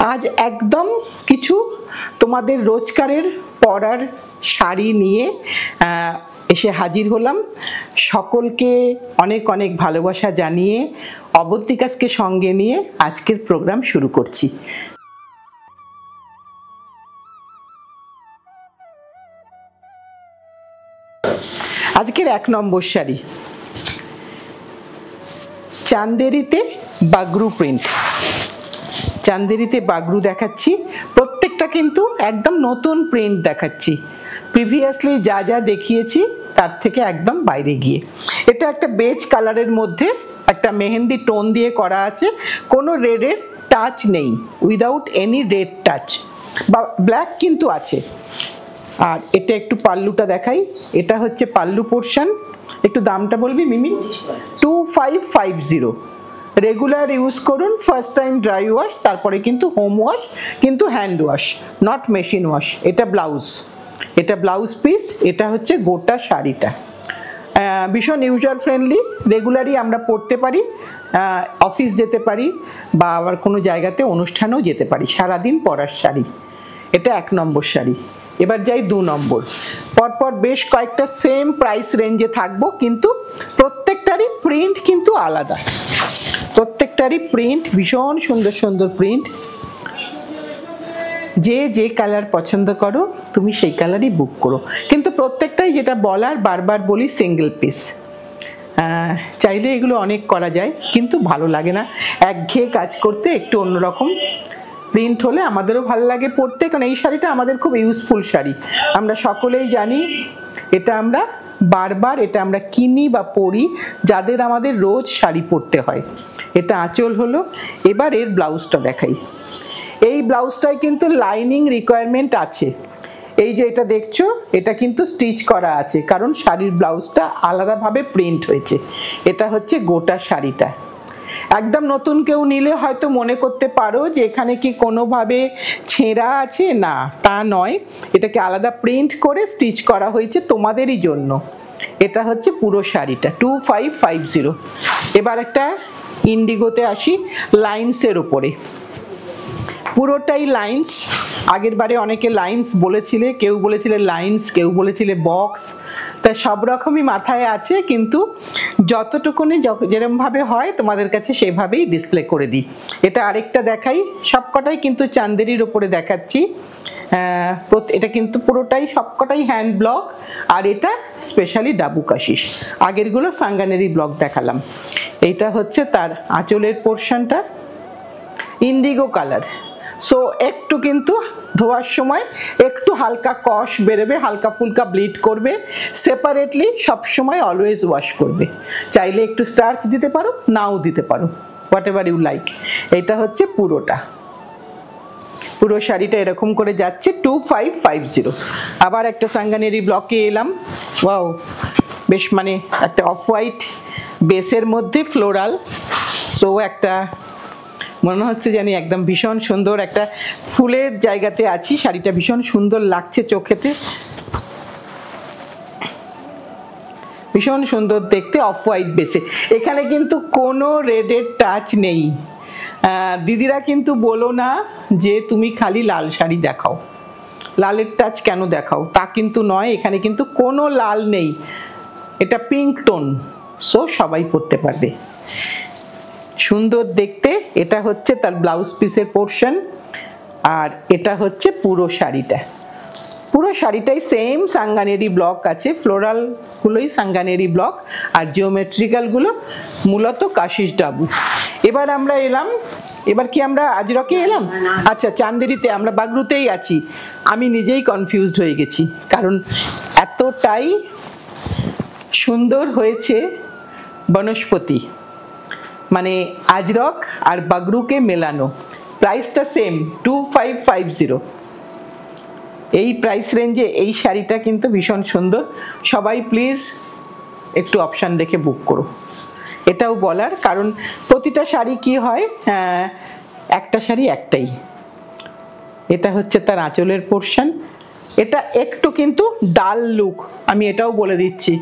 আজ একদম কিছু তোমাদের রোজকারের পরার শাড়ি নিয়ে এসে হাজির হলাম। সকলকে অনেক অনেক ভালোবাসা জানিয়ে অবন্তিকাকে সঙ্গে নিয়ে আজকের প্রোগ্রাম শুরু করছি। আজকের 1 নম্বর শাড়ি চান্দেরিতে বাগরু প্রিন্ট। চান্দেরিতে বাগরু দেখাচ্ছি, প্রত্যেকটা কিন্তু একদম নতুন প্রিন্ট দেখাচ্ছি। প্রিভিয়াসলি যা যা দেখিয়েছি তার থেকে একদম বাইরে গিয়ে। এটা একটা বেজ কালারের মধ্যে একটা মেহেন্দি টোন দিয়ে করা আছে, কোনো রেডের টাচ নেই, উইদাউট এনি রেড টাচ, বা ব্ল্যাক কিন্তু আছে। আর এটা একটু পাল্লুটা দেখাই, এটা হচ্ছে পাল্লু পোর্শন। একটু দামটা বলবি মিমি? 2550। রেগুলার ইউজ করুন, ফার্স্ট টাইম ড্রাই ওয়াশ, তারপরে কিন্তু হোম ওয়াশ, কিন্তু hand wash, not machine wash. এটা ব্লাউজ, এটা ব্লাউজ পিস, এটা হচ্ছে গোটা শাড়িটা। ভীষণ ইউজার ফ্রেন্ডলি, রেগুলারই আমরা পরতে পারি, অফিস যেতে পারি বা আবার কোনো জায়গাতে অনুষ্ঠানেও যেতে পারি, সারাদিন পরার শাড়ি। এটা 1 নম্বর শাড়ি। এবার যাই 2 নম্বর। পরপর বেশ কয়েকটা সেম প্রাইস রেঞ্জে থাকবো, কিন্তু প্রত্যেকটারই প্রিন্ট কিন্তু আলাদা। প্রত্যেকটারই প্রিন্ট ভীষণ সুন্দর সুন্দর প্রিন্ট। যে যে কালার পছন্দ করো তুমি সেই কালারই বুক করো, কিন্তু প্রত্যেকটাই যেটা বলার বারবার বলি সিঙ্গেল পিস। চাইলে এগুলো অনেক করা যায়, কিন্তু ভালো লাগে না একঘেয়ে কাজ করতে, একটু অন্যরকম প্রিন্ট হলে আমাদেরও ভালো লাগে পরতে। কারণ এই শাড়িটা আমাদের খুব ইউজফুল শাড়ি, আমরা সকলেই জানি। এটা আমরা বারবার এটা আমরা কিনি বা পরি, যাদের আমাদের রোজ শাড়ি পরতে হয়। এটা আঁচল হলো। এবার এর ব্লাউজটা দেখাই। এই ব্লাউজটায় কিন্তু লাইনিং রিকোয়ারমেন্ট আছে। এই যে এটা দেখছো, এটা কিন্তু স্টিচ করা আছে, কারণ শাড়ির ব্লাউজটা আলাদাভাবে প্রিন্ট হয়েছে। এটা হচ্ছে গোটা শাড়িটা। একদম নতুন কেউ নিলে হয়তো মনে করতে পারো যে এখানে কি কোনোভাবে ছেঁড়া আছে, না তা নয়, এটাকে আলাদা প্রিন্ট করে স্টিচ করা হয়েছে তোমাদেরই জন্য। এটা হচ্ছে পুরো শাড়িটা 2550। এবার একটা ইন্ডিগোতে আসি, লাইন্সের উপরে। পুরোটাই লাইন্স। আগের বারে অনেকে লাইন্স বলেছিলে, কেউ বলেছিলে লাইন্স, কেউ বলেছিলে বক্স, তা সব রকমই মাথায় আছে, কিন্তু যতটুকুনি যেরকমভাবে হয় তোমাদের কাছে সেভাবেই ডিসপ্লে করে দিই। এটা আরেকটা দেখাই, সবকটাই কিন্তু চান্দেরির ওপরে দেখাচ্ছি। এটা কিন্তু পুরোটাই সবকটাই হ্যান্ড ব্লক, আর এটা স্পেশালি ডাবু কাশিস। আগেরগুলো সাঙ্গানেরি ব্লক দেখালাম। এইটা হচ্ছে তার আঁচলের পোর্শনটা, ইন্ডিগো কালার। সো একটু কিন্তু ধোয়ার সময় একটু হালকা কষ বেরোবে, হালকা ফুলকা ব্লিড করবে। সেপারেটলি সবসময় অলওয়েজ ওয়াশ করবে। চাইলে একটু স্টার্চ দিতে পারো, নাও দিতে পারো, হোয়াট এভার ইউ লাইক। এটা হচ্ছে পুরোটা, পুরো শাড়িটা এরকম করে যাচ্ছে 2550। আবার একটা সাঙ্গানেরি ব্লকে এলাম। ওয়াও, বেশ মানে একটা অফ হোয়াইট বেসের মধ্যে ফ্লোরাল। সো একটা মনে হচ্ছে জানি একদম ভীষণ সুন্দর একটা ফুলের জায়গাতে আছি। শাড়িটা ভীষণ সুন্দর লাগছে চোখেতে, ভীষণ সুন্দর দেখতে, অফ হোয়াইট বেসে। এখানে কিন্তু কোনো রেডের টাচ নেই। দিদিরা কিন্তু বলো না যে তুমি খালি লাল শাড়ি দেখাও, লালের টাচ কেন দেখাও, তা কিন্তু নয়। এখানে কিন্তু কোনো লাল নেই, এটা পিঙ্ক টোন, সো সবাই পরতে পারবে, সুন্দর দেখতে। এটা হচ্ছে তার ব্লাউজ পিসের পোর্শন, আর এটা হচ্ছে পুরো শাড়িটা। পুরো শাড়িটাই সেম সাঙ্গানেরি ব্লক আছে, ফ্লোরালগুলোই সাঙ্গানেরি ব্লক, আর জিওমেট্রিক্যালগুলো মূলত কাশিস ডাবু। এবার আমরা এলাম, এবার কি আমরা আজরকে এলাম? আচ্ছা, চান্দেরিতে আমরা বাগরুতেই আছি। আমি নিজেই কনফিউজড হয়ে গেছি, কারণ এতটাই সুন্দর হয়েছে বনস্পতি, মানে আজরক আর বাগরুকে মেলানো। প্রাইসটা সেম 2550। এই প্রাইস রেঞ্জে এই শাড়িটা কিন্তু ভীষণ সুন্দর। সবাই প্লিজ একটু অপশান রেখে বুক করো। এটাও বলার কারণ প্রতিটা শাড়ি কি হয়, একটা শাড়ি একটাই। এটা হচ্ছে তার আঁচলের পোর্শন। এটা একটু কিন্তু ডাল লুক, আমি এটাও বলে দিচ্ছি,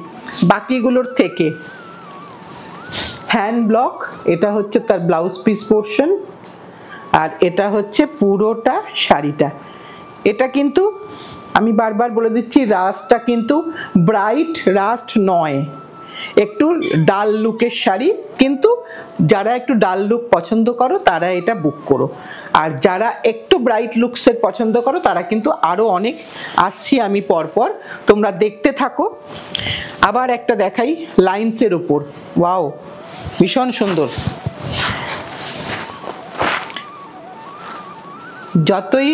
বাকিগুলোর থেকে। হ্যান্ড ব্লক, এটা হচ্ছে তার ব্লাউজ পিস পোর্শন। আর এটা হচ্ছে পুরোটা শাড়িটা। এটা কিন্তু আমি বারবার বলে দিচ্ছি, রাস্টটা কিন্তু ব্রাইট রাস্ট নয়, একটু ডাল লুকের শাড়ি, কিন্তু যারা একটু ডাল লুক পছন্দ করো তারা এটা বুক করো, আর যারা একটু ব্রাইট লুকসের পছন্দ করো তারা কিন্তু আরও অনেক আসছি আমি পরপর, তোমরা দেখতে থাকো। আবার একটা দেখাই লাইন্সের উপর, ওয়াও ভীষণ সুন্দর। যতই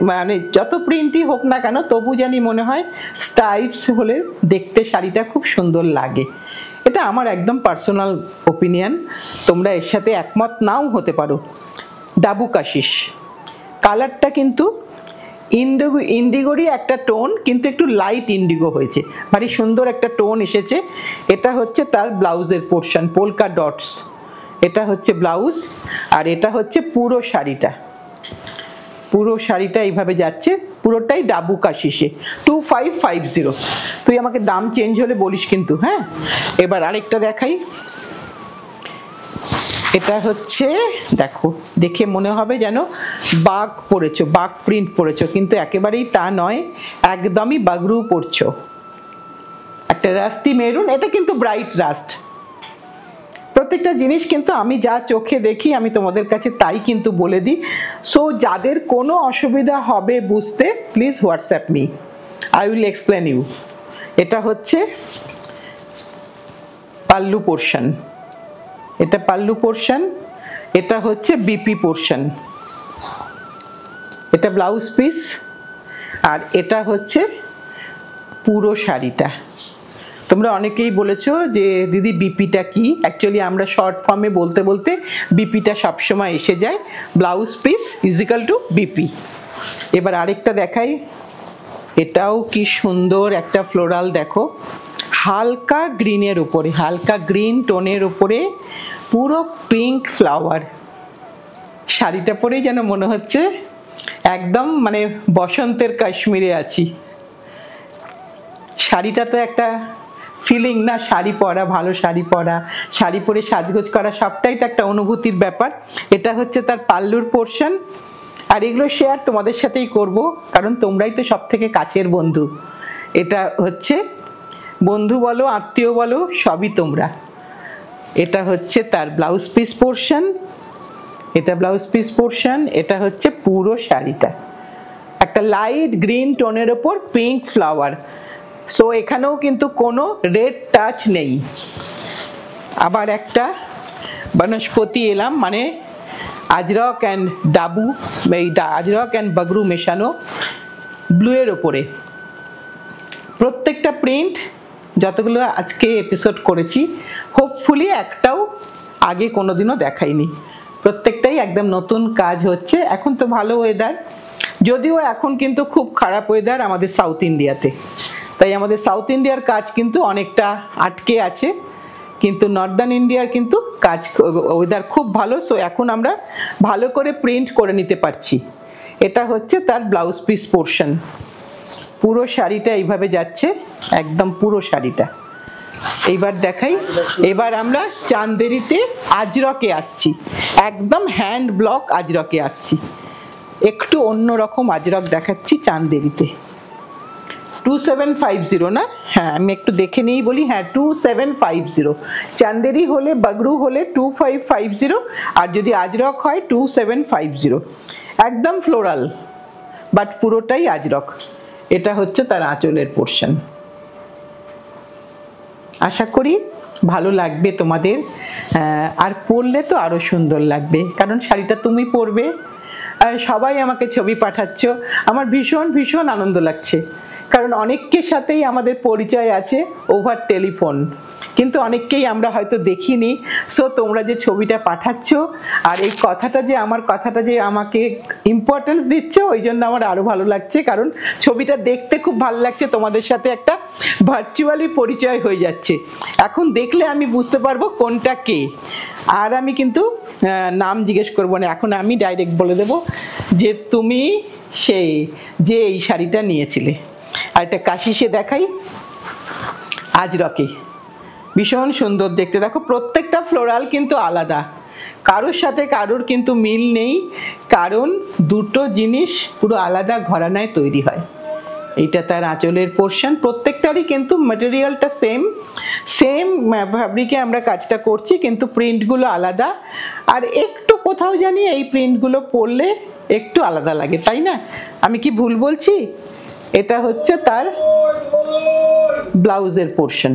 মানে যত প্রিন্টই হোক না কেন তবু জানি মনে হয় স্ট্রাইপস হলে দেখতে শাড়িটা খুব সুন্দর লাগে। এটা আমার একদম পার্সোনাল ওপিনিয়ন, তোমরা এর সাথে একমত নাও হতে পারো। ডাবু কাশিস কালারটা কিন্তু ইন্ডিগোরই একটা টোন, কিন্তু একটু লাইট ইন্ডিগো হয়েছে, ভারী সুন্দর একটা টোন এসেছে। এটা হচ্ছে তার ব্লাউজের পোর্শন, পোলকা ডটস, এটা হচ্ছে ব্লাউজ, আর এটা হচ্ছে পুরো শাড়িটা। পুরো শাড়িটা এইভাবে যাচ্ছে, পুরোটাই ডাবু কাশিসে 2550। তুই আমাকে দাম চেঞ্জ হলে বলিস কিন্তু, হ্যাঁ। এবার আরেকটা দেখাই, এটা হচ্ছে দেখো, দেখে মনে হবে যেন বাঘ পরেছো, বাঘ প্রিন্ট পরেছো, কিন্তু একেবারেই তা নয়, একদমই বাগরু পরছো। একটা রাস্টি মেরুন, এটা কিন্তু ব্রাইট রাস্ট। প্রত্যেকটা জিনিস কিন্তু আমি যা চোখে দেখি আমি তোমাদের কাছে তাই কিন্তু বলে দিই। সো যাদের কোনো অসুবিধা হবে বুঝতে, please WhatsApp me, I will explain you. এটা হচ্ছে পাল্লু পোর্শন, এটা পাল্লু পোর্শন, এটা হচ্ছে বিপি পোর্শন, এটা ব্লাউজ পিস, আর এটা হচ্ছে পুরো শাড়িটা। তোমরা অনেকেই বলেছো যে দিদি বিপিটা কি, অ্যাকচুয়ালি আমরা শর্ট ফর্মে বলতে বলতে বিপিটা সবসময় এসে যায়, blouse piece is equal to BP. এবার আরেকটা দেখাই, এটাও কি সুন্দর একটা ফ্লোরাল, দেখো হালকা গ্রিনের উপরে, হালকা গ্রিন টোনের উপরে পুরো পিঙ্ক ফ্লাওয়ার। শাড়িটা পরেই যেন মনে হচ্ছে একদম মানে বসন্তের কাশ্মীরে আছি। শাড়িটা তো একটা ফিলিং না, শাড়ি পরা, ভালো শাড়ি পরা, শাড়ি পরে সাজগোজ করা, সবটাই তো একটা অনুভূতির ব্যাপার। এটা হচ্ছে তার পাল্লুর পোর্শন, আর এগুলো শেয়ার তোমাদের সাথেই করব, কারণ তোমরাই তো সব থেকে কাছের বন্ধু। এটা হচ্ছে বন্ধু বলো, আত্মীয় বলো, সবই তোমরা। এটা হচ্ছে তার ব্লাউজ পিস পোর্শন, এটা ব্লাউজ পিস পোর্শন, এটা হচ্ছে পুরো শাড়িটা একটা লাইট গ্রিন টোনের ওপর পিঙ্ক ফ্লাওয়ার। সো এখানেও কিন্তু কোনো রেড টাচ নেই। আবার একটা বনস্পতি এলাম, মানে আজরক অ্যান্ড ডাবু, এই আজরক অ্যান্ড বাগরু মেশানো ব্লুয়ের ওপরে। প্রত্যেকটা প্রিন্ট যতগুলো আজকে এপিসোড করেছি হোপফুলি একটাও আগে কোনোদিনও দেখাইনি, প্রত্যেকটাই একদম নতুন কাজ হচ্ছে। এখন তো ভালো ওয়েদার, যদিও এখন কিন্তু খুব খারাপ ওয়েদার আমাদের সাউথ ইন্ডিয়াতে, তাই আমাদের সাউথ ইন্ডিয়ার কাজ কিন্তু অনেকটা আটকে আছে, কিন্তু নর্দার্ন ইন্ডিয়ার কিন্তু কাজ ওয়েদার খুব ভালো। সো এখন আমরা ভালো করে প্রিন্ট করে নিতে পারছি। এটা হচ্ছে তার ব্লাউজ পিস পোর্শন, পুরো শাড়িটা এইভাবে যাচ্ছে, একদম পুরো শাড়িটা। এইবার দেখাই, এবার আমরা চান্দেরিতে আজরকে আসছি, একদম হ্যান্ড ব্লক আজরকে আসছি, একটু অন্যরকম আজরক দেখাচ্ছি চান্দেরিতে। 2750 না, হ্যাঁ আমি একটু দেখে নিই বলি, হ্যাঁ 2750। চান্দেরি হলে বাগরু হলে 2550, আর যদি আজরক হয় 2750। একদম ফ্লোরাল বাট পুরোটাই আজরক। এটা হচ্ছে তার আঁচলের পোর্শন। আশা করি ভালো লাগবে তোমাদের, আর পরলে তো আরো সুন্দর লাগবে, কারণ শাড়িটা তুমি পরবে। সবাই আমাকে ছবি পাঠাচ্ছ, আমার ভীষণ ভীষণ আনন্দ লাগছে, কারণ অনেকের সাথেই আমাদের পরিচয় আছে ওভার টেলিফোন, কিন্তু অনেককেই আমরা হয়তো দেখিনি। সো তোমরা যে ছবিটা পাঠাচ্ছ আর এই কথাটা যে আমার কথাটা যে আমাকে ইম্পর্টেন্স দিচ্ছ, ওই জন্য আমার আরো ভালো লাগছে, কারণ ছবিটা দেখতে খুব ভালো লাগছে, তোমাদের সাথে একটা ভার্চুয়ালি পরিচয় হয়ে যাচ্ছে। এখন দেখলে আমি বুঝতে পারবো কোনটা কে, আর আমি কিন্তু নাম জিজ্ঞেস করবো না, এখন আমি ডাইরেক্ট বলে দেবো যে তুমি সেই যে এই শাড়িটা নিয়েছিলে। আর একটা কাশিসে দেখাই, আজরকে ভীষণ সুন্দর দেখতে, দেখো প্রত্যেকটা ফ্লোরাল কিন্তু আলাদা, কারোর সাথে কারোর কিন্তু মিল নেই, কারণ দুটো জিনিস পুরো আলাদা ঘরানায় তৈরি হয়। এইটা তার আঁচলের পোর্শন, প্রত্যেকটারই কিন্তু ম্যাটেরিয়ালটা সেম ফ্যাব্রিকে আমরা কাজটা করছি, কিন্তু প্রিন্টগুলো আলাদা। আর একটু কোথাও জানি এই প্রিন্টগুলো পরলে একটু আলাদা লাগে, তাই না? আমি কি ভুল বলছি? এটা হচ্ছে তার ব্লাউজের পোর্শন,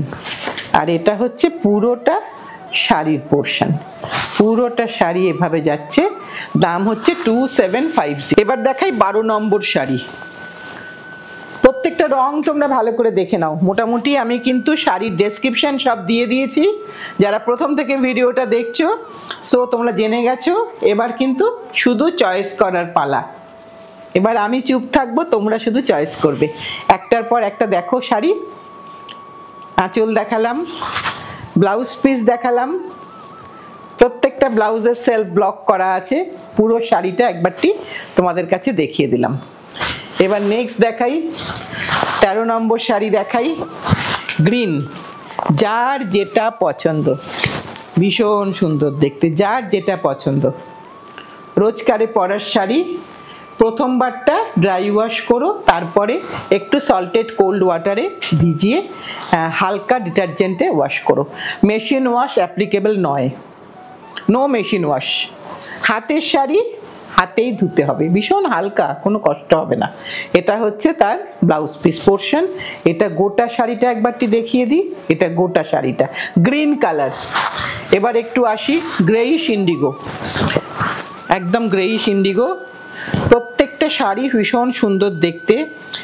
আর এটা হচ্ছে পুরোটা শাড়ির পোর্শন। পুরোটা শাড়ি এভাবে যাচ্ছে, দাম হচ্ছে 2750। এবার দেখাই 12 নম্বর শাড়ি। প্রত্যেকটা রং তোমরা ভালো করে দেখে নাও। মোটামুটি আমি কিন্তু শাড়ির ডেসক্রিপশন সব দিয়ে দিয়েছি, যারা প্রথম থেকে ভিডিওটা দেখছো সো তোমরা জেনে গেছো। এবার কিন্তু শুধু চয়েস করার পালা। এবার আমি চুপ থাকবো, তোমরা শুধু চয়েস করবে। একটার পর একটা দেখো শাড়ি। আঁচল দেখালাম, ব্লাউজ পিস দেখালাম, প্রত্যেকটা ব্লাউজের সেলফ ব্লক করা আছে। পুরো শাড়িটা একবারটি তোমাদের কাছে দেখিয়ে দিলাম। এবার নেক্সট দেখাই 13 নম্বর শাড়ি দেখাই। গ্রিন, যার যেটা পছন্দ, ভীষণ সুন্দর দেখতে, যার যেটা পছন্দ। রোজকারে পরার শাড়ি। প্রথমবারটা ড্রাই ওয়াশ করো, তারপরে একটু সল্টেড কোল্ড ওয়াটারে ভিজিয়ে হালকা ডিটারজেন্টে ওয়াশ করো। মেশিন ওয়াশ অ্যাপ্লিকেবল নয়, নো মেশিন ওয়াশ। হাতের শাড়ি হাতেই ধুতে হবে, ভীষণ হালকা, কোনো কষ্ট হবে না। এটা হচ্ছে তার ব্লাউজ পিস পোর্শন। এটা গোটা শাড়িটা একবারটি দেখিয়ে দিই। এটা গোটা শাড়িটা গ্রিন কালার। এবার একটু আসি গ্রেইশ ইন্ডিগো, একদম গ্রেইশ ইন্ডিগো। প্রত্যেকটা শাড়ি ভীষণ সুন্দর দেখতে।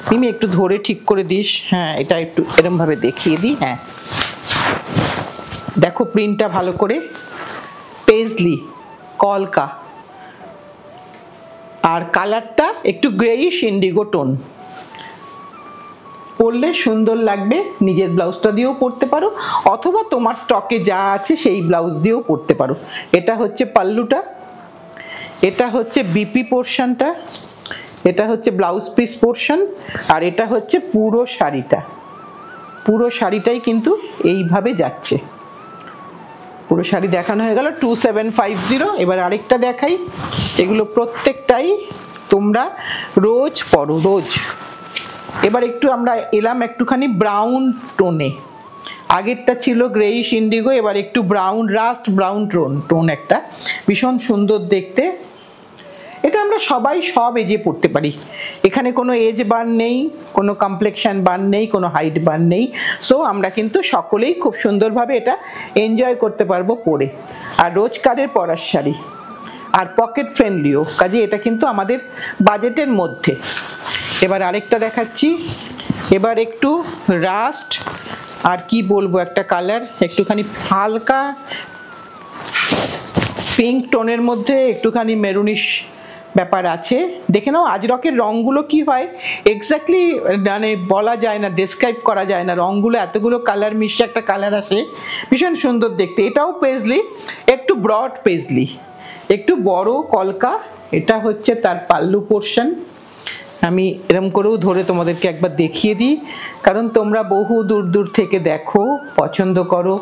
তুমি একটু ধরে ঠিক করে দিস, হ্যাঁ এটা একটু এরমভাবে দেখিয়ে দিই। হ্যাঁ দেখো প্রিন্টটা ভালো করে, পেজলি কলকা, আর কালারটা একটু গ্রেইশ ইন্ডিগো টোন। পরলে সুন্দর লাগবে। নিজের ব্লাউজটা দিয়েও পরতে পারো, অথবা তোমার স্টকে যা আছে সেই ব্লাউজ দিয়েও পরতে পারো। এটা হচ্ছে পাল্লুটা, এটা হচ্ছে বিপি পোর্শনটা, এটা হচ্ছে ব্লাউজ পিস পোর্শন, আর এটা হচ্ছে পুরো শাড়িটা। পুরো শাড়িটাই কিন্তু এইভাবে যাচ্ছে। পুরো শাড়ি দেখানো হয়ে গেল 2750। এবার আরেকটা দেখাই। এগুলো প্রত্যেকটাই তোমরা রোজ পরো, রোজ। এবার একটু আমরা এলাম একটুখানি ব্রাউন টোনে। আগেরটা ছিল গ্রেইশ ইন্ডিগো, এবার একটু ব্রাউন, রাস্ট ব্রাউন টোন একটা, ভীষণ সুন্দর দেখতে। এটা আমরা সবাই সব এজে পড়তে পারি। এখানে কোনো এজ বার নেই, কোনো কমপ্লেকশন বার নেই, কোনো হাইট বার নেই। সো আমরা কিন্তু সকলেই খুব সুন্দরভাবে এটা এনজয় করতে পারবো পরে। আর রোজকারের পরার শাড়ি, আর পকেট ফ্রেন্ডলিও, কাজে এটা কিন্তু আমাদের বাজেটের মধ্যে। এবার আরেকটা দেখাচ্ছি। এবার একটু রাস্ট, আর কি বলবো, একটা কালার একটুখানি হালকা পিঙ্ক টোনের মধ্যে একটুখানি মেরুনিশ ব্যাপার আছে। দেখে নাও আজরকের রঙগুলো কি হয় এক্স্যাক্টলি মানে বলা যায় না, ডেসক্রাইব করা যায় না। রঙগুলো এতগুলো কালার মিশে একটা কালার আসে, ভীষণ সুন্দর দেখতে। এটাও পেজলি, একটু ব্রড পেজলি, একটু বড় কলকা। এটা হচ্ছে তার পাল্লু পোর্শন। আমি এরম করেও ধরে তোমাদেরকে একবার দেখিয়ে দিই, কারণ তোমরা বহু দূর দূর থেকে দেখো, পছন্দ করো,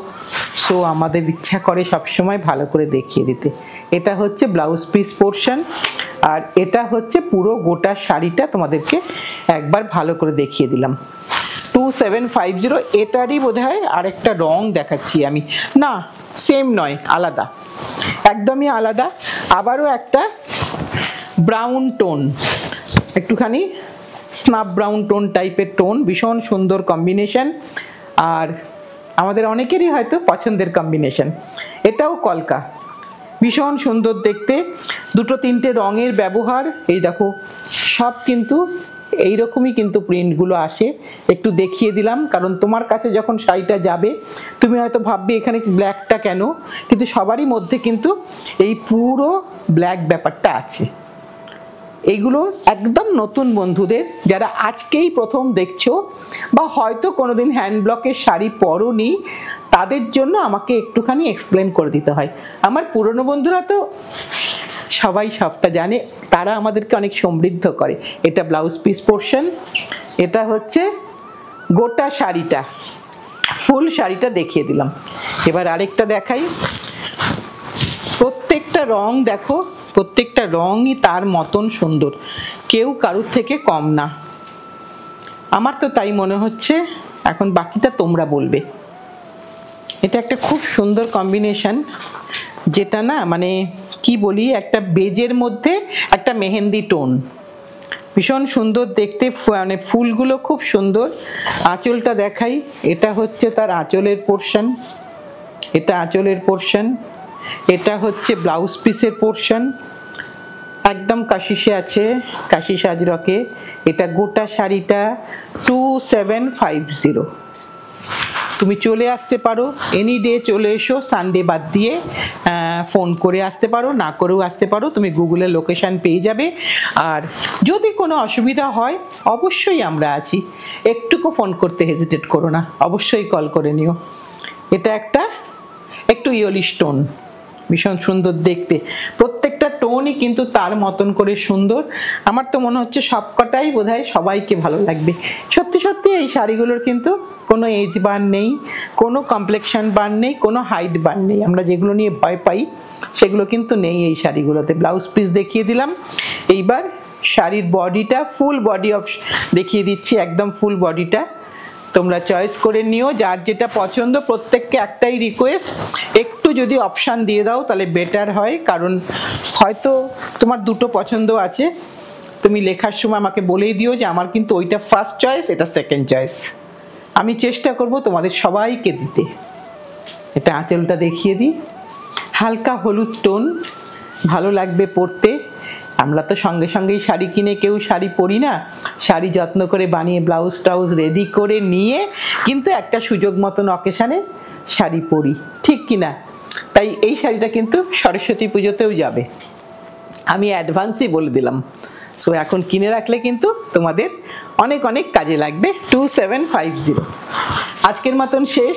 সো আমাদের ইচ্ছা করে সবসময় ভালো করে দেখিয়ে দিতে। এটা হচ্ছে ব্লাউজ পিস পোর্শন, আর এটা হচ্ছে পুরো গোটা শাড়িটা তোমাদেরকে একবার ভালো করে দেখিয়ে দিলাম। 2750। এটারই বোধহয় আরেকটা রং দেখাচ্ছি আমি, না সেম নয়, আলাদা, একদমই আলাদা। আবারও একটা ব্রাউন টোন, একটুখানি স্নাপ ব্রাউন টোন টাইপের টোন, ভীষণ সুন্দর কম্বিনেশন, আর আমাদের অনেকেরই হয়তো পছন্দের কম্বিনেশন। এটাও কলকা, ভীষণ সুন্দর দেখতে। দুটো তিনটে রঙের ব্যবহার, এই দেখো সব কিন্তু এইরকমই কিন্তু প্রিন্টগুলো আসে। একটু দেখিয়ে দিলাম, কারণ তোমার কাছে যখন শাড়িটা যাবে তুমি হয়তো ভাববে এখানে ব্ল্যাকটা কেন, কিন্তু সবারই মধ্যে কিন্তু এই পুরো ব্ল্যাক ব্যাপারটা আছে। এইগুলো একদম নতুন বন্ধুদের, যারা আজকেই প্রথম দেখছো বা হয়তো কোনোদিন হ্যান্ড ব্লকের শাড়ি পরোনি, তাদের জন্য আমাকে একটুখানি এক্সপ্লেন করে দিতে হয়। আমার পুরনো বন্ধুরা তো সবাই সবটা জানে, তারা আমাদেরকে অনেক সমৃদ্ধ করে। এটা ব্লাউজ পিস পোর্শন, এটা হচ্ছে গোটা শাড়িটা, ফুল শাড়িটা দেখিয়ে দিলাম। এবার আরেকটা দেখাই। প্রত্যেক রং দেখো, প্রত্যেকটা রঙই তার মতন সুন্দর, কেউ কারুর থেকে কম না, আমার তো তাই মনে হচ্ছে। এখন বাকিটা তোমরা বলবে। এটা একটা খুব সুন্দর কম্বিনেশন, যেটা না মানে কি বলি, একটা বেজের মধ্যে একটা মেহেন্দি টোন, ভীষণ সুন্দর দেখতে, মানে ফুলগুলো খুব সুন্দর। আঁচলটা দেখাই, এটা হচ্ছে তার আঁচলের পোর্শন, এটা আঁচলের পোর্শন, এটা হচ্ছে ব্লাউজ পিসের পোর্শন, একদম কাশিসে আছে, কাশিস আজরকে। এটা গোটা শাড়িটা 2750। তুমি চলে আসতে পারো, এনি ডে চলে এসো, সানডে বাদ দিয়ে। ফোন করে আসতে পারো, না করেও আসতে পারো, তুমি গুগলে লোকেশান পেয়ে যাবে। আর যদি কোনো অসুবিধা হয় অবশ্যই আমরা আছি, একটুকু ফোন করতে হেজিটেট করো না, অবশ্যই কল করে নিও। এটা একটা একটু ইয়েলিশ টোন, ভীষণ সুন্দর দেখতে, প্রত্যেকটা টোনই কিন্তু তার মতন করে সুন্দর। আমার তো মনে হচ্ছে সবকটাই বোধহয় সবাইকে ভালো লাগবে। সত্যি সত্যি এই শাড়িগুলোর কিন্তু কোনো এজ বার নেই, কোনো কমপ্লেকশন বার নেই, কোনো হাইট বার নেই। আমরা যেগুলো নিয়ে ভয় পাই সেগুলো কিন্তু নেই এই শাড়িগুলোতে। ব্লাউজ পিস দেখিয়ে দিলাম, এইবার শাড়ির বডিটা, ফুল বডি অফ দেখিয়ে দিচ্ছি, একদম ফুল বডিটা তোমরা চয়েস করে নিও, যার যেটা পছন্দ। প্রত্যেককে একটাই রিকোয়েস্ট, একটু যদি অপশান দিয়ে দাও তাহলে বেটার হয়, কারণ হয়তো তোমার দুটো পছন্দ আছে, তুমি লেখার সময় আমাকে বলেই দিও যে আমার কিন্তু ওইটা ফার্স্ট চয়েস, এটা সেকেন্ড চয়েস। আমি চেষ্টা করব তোমাদের সবাইকে দিতে। এটা আঁচলটা দেখিয়ে দিই, হালকা হলুদ টোন, ভালো লাগবে পরতে। আমরা তো সঙ্গে সঙ্গেই শাড়ি কিনে কেউ শাড়ি পরি না, শাড়ি যত্ন করে বানিয়ে ব্লাউজ টাউজ রেডি করে নিয়ে কিন্তু একটা সুযোগ মতন অকেশানে শাড়ি পরি, ঠিক কিনা? তাই এই শাড়িটা কিন্তু সরস্বতী পুজোতেও যাবে, আমি অ্যাডভান্সই বলে দিলাম। সো এখন কিনে রাখলে কিন্তু তোমাদের অনেক অনেক কাজে লাগবে। 2750। আজকের মতন শেষ,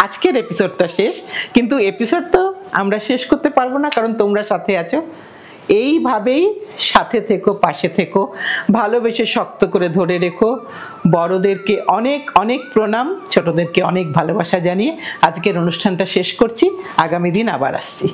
আজকের এপিসোডটা শেষ, কিন্তু এপিসোড তো আমরা শেষ করতে পারবো না, কারণ তোমরা সাথে আছো। এইভাবেই সাথে থেকো, পাশে থেকো, ভালোবেসে শক্ত করে ধরে রেখো। বড়দেরকে অনেক অনেক প্রণাম, ছোটদেরকে অনেক ভালোবাসা জানিয়ে আজকের অনুষ্ঠানটা শেষ করছি। আগামী দিন আবার আসছি।